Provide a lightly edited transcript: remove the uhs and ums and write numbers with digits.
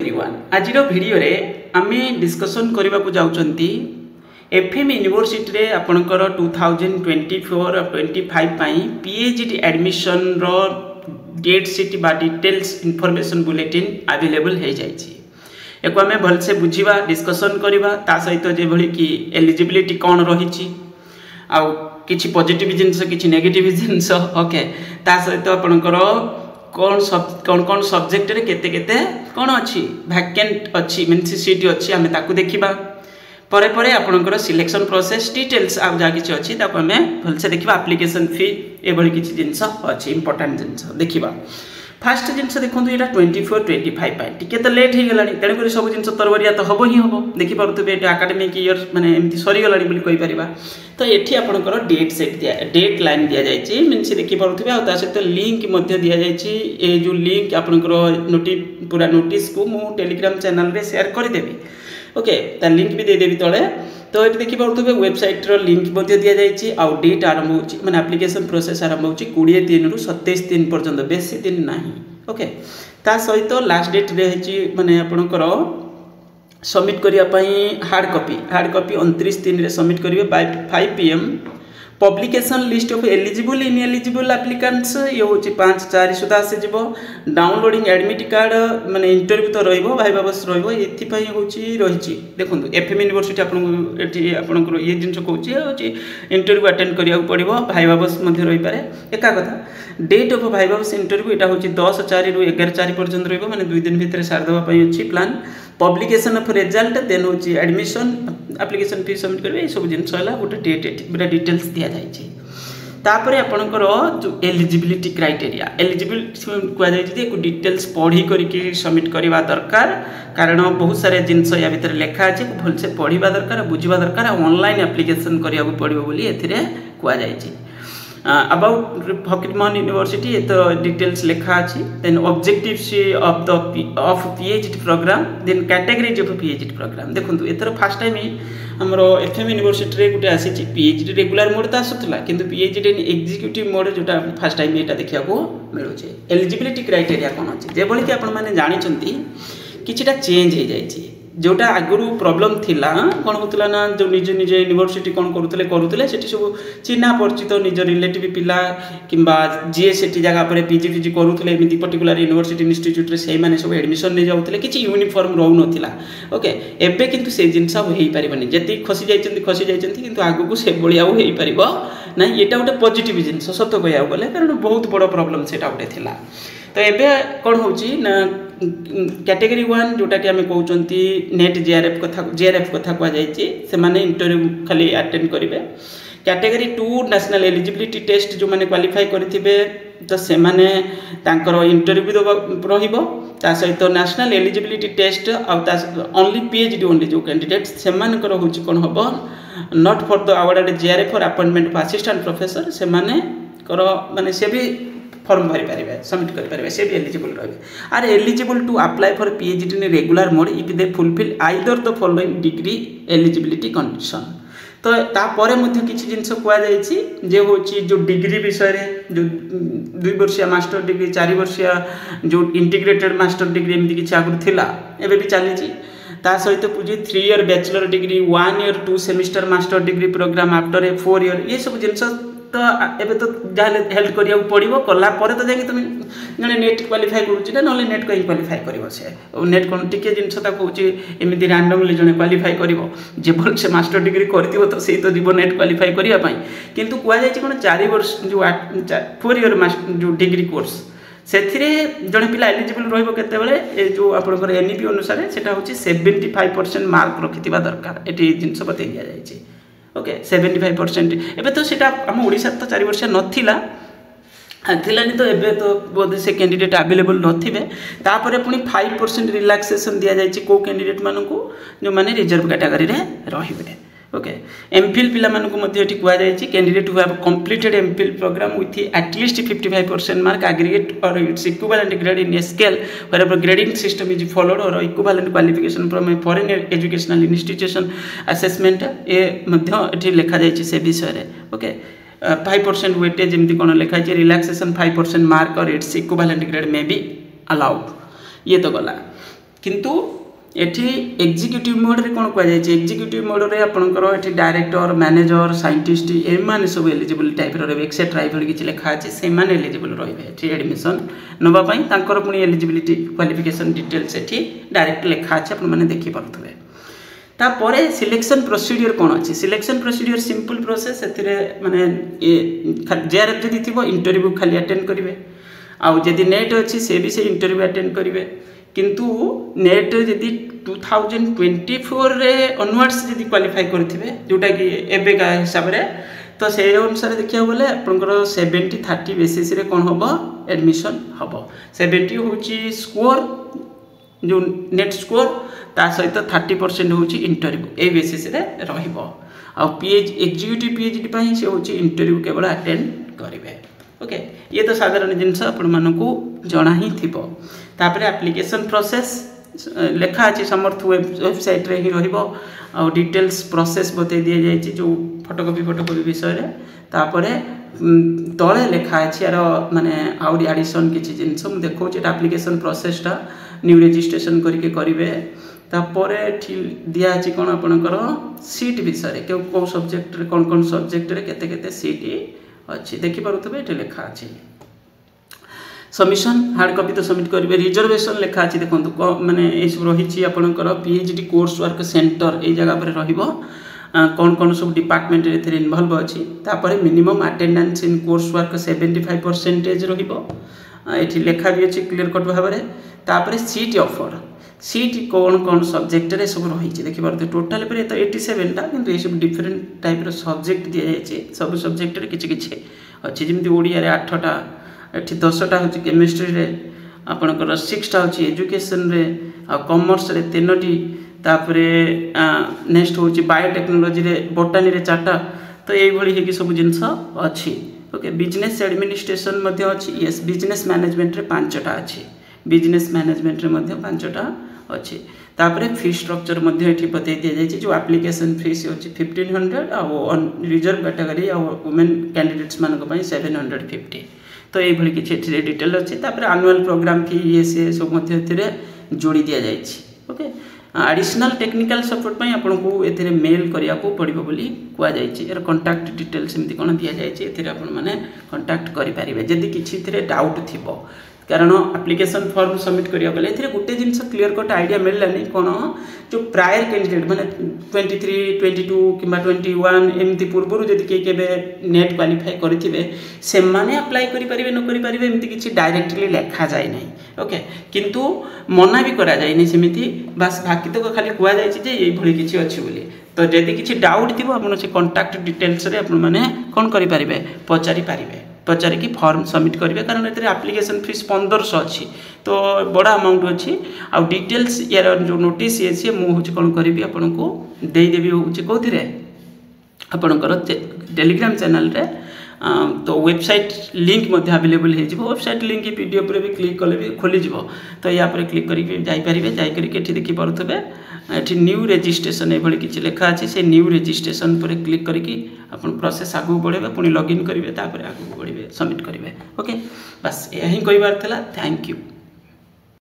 Everyone आज video रे आमे डिस्कशन करबा को जाउचंती एफएम यूनिवर्सिटी रे आपनकर 2024-25 पई पीएचडी एडमिशन रो डेट सीट बा डिटेल्स इंफॉर्मेशन बुलेटिन अवेलेबल हे जायछि। एको आमे भल से बुझिबा डिस्कशन करबा ता सहित जे भली कि एलिजिबिलिटी कोन रहिछि आ किछि पॉजिटिव जिंस किछि नेगेटिव जिंस ओके ता सहित आपनकर कौन कौन सब्जेक्ट रे केते केते कौन अच्छी वैकेंट अच्छी मीन्स सीट अच्छी आम ताकू देखा परे परे आपनकर सिलेक्शन प्रोसेस डिटेल्स आ जा किछि अछि ताकू आमे भलसे देखिबा एप्लिकेशन फी एभली किछि जिंस अछि इंपोर्टेंट जिंस देखिबा। फास्ट जिंस देखंतु एटा 24-25 पाई टिके तो लेट हे गलानी तेन करी सब जिंस तरवरिया तो हबो ही हबो देखि परतु एटा एकेडमिक ईयर माने एमती सरी गलानी बोली कहि परिबा। तो एठी आपनकर डेट सेट दिया डेट लाइन दिया जायछि मीन्स देखि परतु आ ता सहित लिंक मध्ये दिया जायछि ए जो लिंक आपनकर पूरा नोटिस को मु टेलीग्राम चैनल रे शेयर कर देबी ओके ता लिंक भी दे देबी तळे। तो ये देखि परतु वेबसाइट रो लिंक मध्ये दिया जायछि आ डेट आरंभ होछि माने एप्लिकेशन प्रोसेस आरंभ होछि 20/3 रु 27 पर्यंत बेसी दिन नाही ओके ता सहित लास्ट डेट रे हेछि माने आपनकर सबमिट करिया पई हार्ड कॉपी 29/3 रे सबमिट करिवे by 5 PM। Publication list of eligible ineligible applicants ये होछि 5/4 सुधा से जीवो। डाउनलोडिंग एडमिट कार्ड माने इंटरव्यू तो रहइबो भाई बाबस रहइबो एथि पई होछि रहिछि देखंतु एफएम यूनिवर्सिटी आपन एठी आपनकर ये जिंस कहउछि होछि इंटरव्यू अटेंड करिया पड़िबो भाई बाबस मध्ये रहि पारे एका कथा। डेट ऑफ भाई बाबस इंटरव्यू एटा होछि 10/4 रु 11/4 पर्यंत रहइबो माने 2 दिन भितर सार देबा पई अछि plan. Publication of result then होछि एडमिशन एप्लिकेशन फी सबमिट करबे ए सब जिंस हला गोटे डेट पूरा डिटेल्स दिया जायछि। तापरे आपनकर जो एलिजिबिलिटी क्राइटेरिया एलिजिबल कुआ जायछि एको डिटेल्स पढ़ी करके सबमिट करबा दरकार कारण बहुत सारे जिंस या भीतर लेखा अछि भल से पढ़िबा दरकार बुझिबा दरकार ऑनलाइन एप्लिकेशन करिया को पड़िबो बोली एथिरे कुआ जायछि। अबाउट फकीरमोहन यूनिवर्सिटी तो डिटेल्स लिखा अछि then objectives of PhD programme then categories of PhD programme देखंतु एथर फर्स्ट टाइम हमरो एफएम यूनिवर्सिटी रे गुटे आसी पीएचडी रेगुलर मोड ता आसुतला किंतु पीएचडी एग्जीक्यूटिव मोड जोटा फर्स्ट टाइम एटा देखिया को मिलु छे। एलिजिबिलिटी क्राइटेरिया कोन अछि जे बोली कि आपण माने जानि छंती किछिटा चेंज हे जायछि जोटा आगुरु प्रॉब्लम थिला कोन होतला ना जो निज निज यूनिवर्सिटी कोन करूतले सेठी सब चिन्हा परिचित निज रिलेटिव पिला किंबा जे सेठी जगह पर पीजी करूतले एमिति पर्टिकुलर यूनिवर्सिटी इंस्टीट्यूट रे सेही माने सब एडमिशन ने जाउतले किछि यूनिफॉर्म रहउ नथिला ओके एबे किंतु से जिंस हेई परिबनी जति खसी जाइचंती किंतु आगु को से बळिया हेई परिबो ना एटा गोटे पॉजिटिव जिंस सत्य कहया गले कारण बहुत बड़ प्रॉब्लम सेटा गोटे थिला। तो एबे कोन होची ना कैटेगरी 1 जोटा कि हमें कहउचंती नेट जेआरएफ कथा को जायछि से माने इंटरव्यू खाली अटेंड करिवे। कैटेगरी 2 नेशनल एलिजिबिलिटी टेस्ट जो माने क्वालिफाई करथिबे तो से माने तांकर इंटरव्यू रहिबो ता सहित नेशनल एलिजिबिलिटी टेस्ट आ ओनली पीएचडी ओनली जो कैंडिडेट से मानकर होची कोन हबो not for the awarded JRF for appointment of assistant professor से माने करो माने से भी फॉर्म भरी पारे सबमिट कर पारे से भी एलिजिबल रहे are eligible to apply for PhD in regular mode if they fulfil either the following degree eligibility condition. तो तापर मध्य किछि जिंस कुआ जायछि जे होछि जो डिग्री विषय रे जो 2 वर्षीय मास्टर डिग्री 4 वर्षीय जो इंटीग्रेटेड मास्टर डिग्री एमति किछि आगु थिला एबे भी चलीछि ता सहित पूजी 3 year bachelor degree 1 year 2 semester master degree program after a 4 year ये सब जिंस तो एबे तो जाले हेल्प करिया पड़िबो कला परे तो जाके तुम जने नेट क्वालिफाई करूछि ना नले नेट को क्वालिफाई करबो से नेट कोन टिके जिंस ता कहूछि एमिति रैंडमली जने क्वालिफाई करबो जे बोल से मास्टर डिग्री करतिबो तो सेही तो जीव नेट क्वालिफाई करिया पई किंतु कुआ जायछि कोन 4 वर्ष जो 4 ईयर मास्टर जो डिग्री कोर्स सेथिरे जने पिला एलिजिबल रहइबो केते बेले ए जो आपनकर एनईपी अनुसार सेटा होछि 75% मार्क रखितिबा दरकार एटी जिंस बते दिया जायछि ओके 75% एबे तो सेटा हम ओडिसा तो 4 वर्ष नथिला थिलानी तो एबे तो बोध से कैंडिडेट अवेलेबल नथिबे तापरे पुनी 5% रिलैक्सेशन दिया जायछि को कैंडिडेट मानकू जो माने रिजर्व कैटेगरी रे रहिबे ओके। एमफिल पिला मानकू मध्ये एठी कुआ जायछि candidate who have completed MPhil program with at least 55% mark aggregate or its equivalent grade in a scale wherever grading system is followed or equivalent qualification from a foreign educational institution assessment ए मध्ये एठी लिखा जायछि से विषय रे okay. 5% weightage जेमति कोन लिखा जायछि relaxation 5% mark और its equivalent grade may be allowed ये तो गला। किंतु एठी एग्जीक्यूटिव मोड रे कोन कह जाय एग्जीक्यूटिव मोड रे आपनकर एठी डायरेक्टर मैनेजर साइंटिस्ट ए माने सब एलिजिबल टाइप रो एक्सेट्रा इभली किछि लेखा अछि से माने एलिजिबल रहिबे एठी एडमिशन नबा पई तांकर पुनी एलिजिबिलिटी क्वालिफिकेशन डिटेल्स एठी डायरेक्ट लेखा अछि आपन माने देखि परथबे तापर सिलेक्शन प्रोसीड्यूर कौन अच्छी सिलेक्शन प्रोसीड्यूर सिंपल प्रोसेस से माने जेआरएफ जदि थी इंटरव्यू खाली अटेंड करेंगे आउ जदि नेट अच्छी से भी से इंटरव्यू अटेंड करेंगे किंतु नेट जदि 2024 रे ऑनवर्ड्स जदि क्वालिफाई करथिबे जोटा कि एबे का हिसाब रे तो से अनुसार देखिया बोले आपनकर 70-30 बेसिस रे कोन होबो एडमिशन होबो 70 होची स्कोर जो नेट स्कोर ता सहित 30% होची इंटरव्यू ए बेसिस रे रहिबो आ एग्जीक्यूटिव पीएचडी पई से होची इंटरव्यू केवल अटेंड करिवे ओके ये तो साधारण जिनस आपण मानकू जणा ही थिबो तापरे एप्लीकेशन प्रोसेस लेखा अछि समर्थ वेबसाइट रे ही रहिबो आ डिटेल्स प्रोसेस बते दिया जायछि जो फोटोकॉपी विषय रे तापरे तळे लेखा अछि यार माने आउरी एडिशन किछि जिनस हम देखौ जे एप्लीकेशन प्रोसेसटा न्यू रजिस्ट्रेशन करके करिवे तापरे दिया अछि कोन आपनकर सीट विषय के को सब्जेक्ट रे कोन सब्जेक्ट रे केते केते सीट अछि देखि परथबे एटे लेखा अछि सबमिशन हार्ड कॉपी तो सबमिट करिवे रिजर्वेशन लेखा अछि देखंतु माने ए सब रहिछि आपनकर पीएचडी कोर्स वर्क सेंटर ए जगह पर रहिबो कौन कौन सब डिपार्टमेंट रे इन्वॉल्व अछि तापरे minimum attendance in course work 75% रहिबो एठी लेखा भी अछि क्लियर कट भाबरे तापरे सीट ऑफर सीट कौन सब्जेक्ट रे सब रही देखि पारते टोटल पर तो 87 टा किंतु ये सब डिफरेंट टाइप रो सब्जेक्ट दिया जाय सब सब्जेक्ट रे किछि किछि अछि जेमति ओडिया रे 8 टा एठी 10 टा होछि केमिस्ट्री रे आपनकर 6 टा होछि एजुकेशन रे आ कॉमर्स रे 3 टी तापरे नेक्स्ट होछि बायोटेक्नोलॉजी रे बोटानी रे 4 टा तो एई भली हे कि सब जिंस अछि ओके बिजनेस एडमिनिस्ट्रेशन मध्ये अछि यस बिजनेस मैनेजमेंट रे 5 टा अछि बिजनेस मैनेजमेंट रे मध्ये 5 टा अछि तापरे फी स्ट्रक्चर मध्ये एठी बतै दिया जाय जो एप्लीकेशन फीस होछि 1500 आ रिजर्व कैटेगरी आ वुमेन कैंडिडेट्स मान को पई 750 तो एई भली किछि एठी डिटेल अछि तापरे एनुअल प्रोग्राम फी ये से सब मध्ये एथिरे जोड़ी दिया जाय छी ओके एडिशनल टेक्निकल सपोर्ट पई आपन को एथिरे मेल करिया को पड़िबो बोली कुआ जाय छी एकर कांटेक्ट डिटेल्स एमति कोन दिया जाय छी एथिरे आपन माने कांटेक्ट करि परिबे जदि किछि एथिरे डाउट थिबो कारण एप्लिकेशन फॉर्म सबमिट करिया गले एथिरे गुटे जिंस क्लियर कट आईडिया मिललानी कोन जो प्रायर कैंडिडेट माने 23 22 किबा 21 एमति पूर्वरु जदि के केबे नेट क्वालिफाई करिथिबे से माने अप्लाई करि परिबे न करि परिबे एमति किछि डायरेक्टली लेखा जाय नै ओके किंतु मना भी करा जाय नै सेमिति बस बाकी तो खाली कुआ जाय जे एई भली किछि अछि बोली तो जदि किछि डाउट थिबो आपन से कांटेक्ट डिटेल्स रे आपन माने कोन करि परिबे पचारि परिबे पचारि की फॉर्म सबमिट करिवे कारण एतरे एप्लीकेशन फीस 1500 अछि तो बड़ा अमाउंट अछि आ डिटेल्स यार जो नोटिस ये से मु होछ कोन करिवि आपन को देई देबी होछ कोथिरे आपन कर टेलीग्राम चैनल रे तो वेबसाइट लिंक मध्ये अवेलेबल हे जिवो वेबसाइट लिंक पीडीएफ रे भी क्लिक करले भी खोली जिवो तो या पर क्लिक करी जाई परिबे जाई करी केठी देखि परथबे एठी न्यू रजिस्ट्रेशन ए भली किछि लेखा अछि से न्यू रजिस्ट्रेशन पर क्लिक करिकि अपन प्रोसेस आगु बढ़ेबे पुनी लॉगिन करिवे तापर आगु बढ़िबे सबमिट करिवे ओके बस यही कहिबार थला थैंक यू।